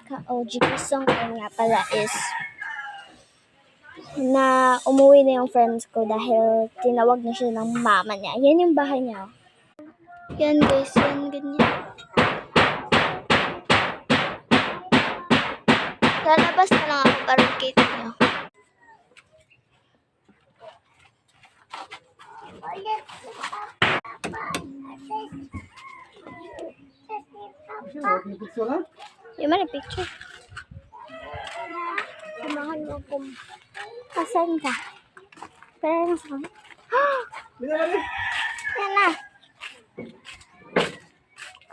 ka-OG song ko nga pala is na umuwi na yung friends ko dahil tinawag na siya ng mama niya. Yan yung bahay niya. Yan guys, yan ganyan. Lalabas na lang ako para makita niyo. Yung mana picture? Samahan mo ako. Asan ka? Pero nasa kami. Yan na.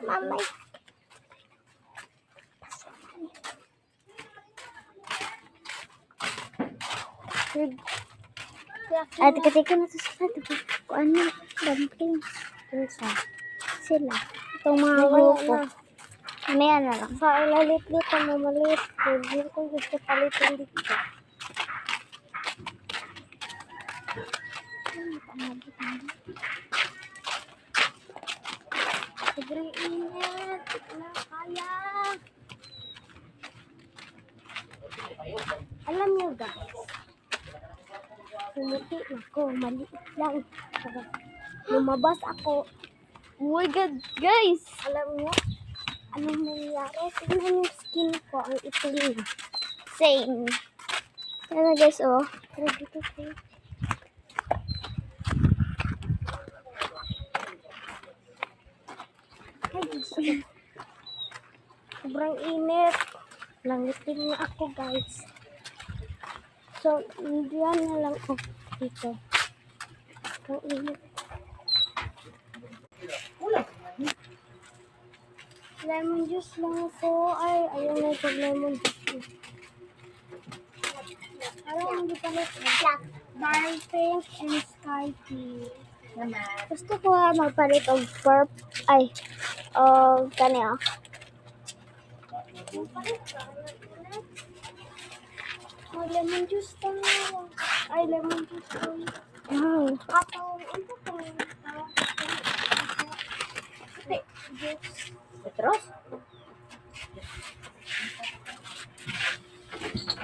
Mamay. Ay, tika-tika na sa kung ano, dumpling. Sila. Itong mga grupo. Mamaya na lang. Sa ilalit-lit ang mamalit. Hindi ko gusto palitin dito. Sobrang init. Wala kaya. Alam niyo guys. Pumuti ako. Maliit lang. Lumabas ako. Oh my God, guys! Alam niyo? Anong nangyari? Tingnan yung skin ko. Ang itim. Same. Yan na guys, oh. Tara dito guys. Sobrang init. Langitin na ako guys. So, diyan na lang ako dito. Sobrang init. Lemon juice lang ako. Ay, ayaw na ito lemon juice. Alam mo, hindi palit. Dark pink and sky pink. Gusto ko magpalit of purple. Ay, kanya. Oh, lemon juice lang. Ay, lemon juice lang. Wow. Ito po. Juice. Petros?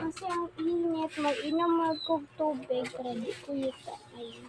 Kasi ang init, mag-inom mag-kog tubig. Ready ko yun. Ayun.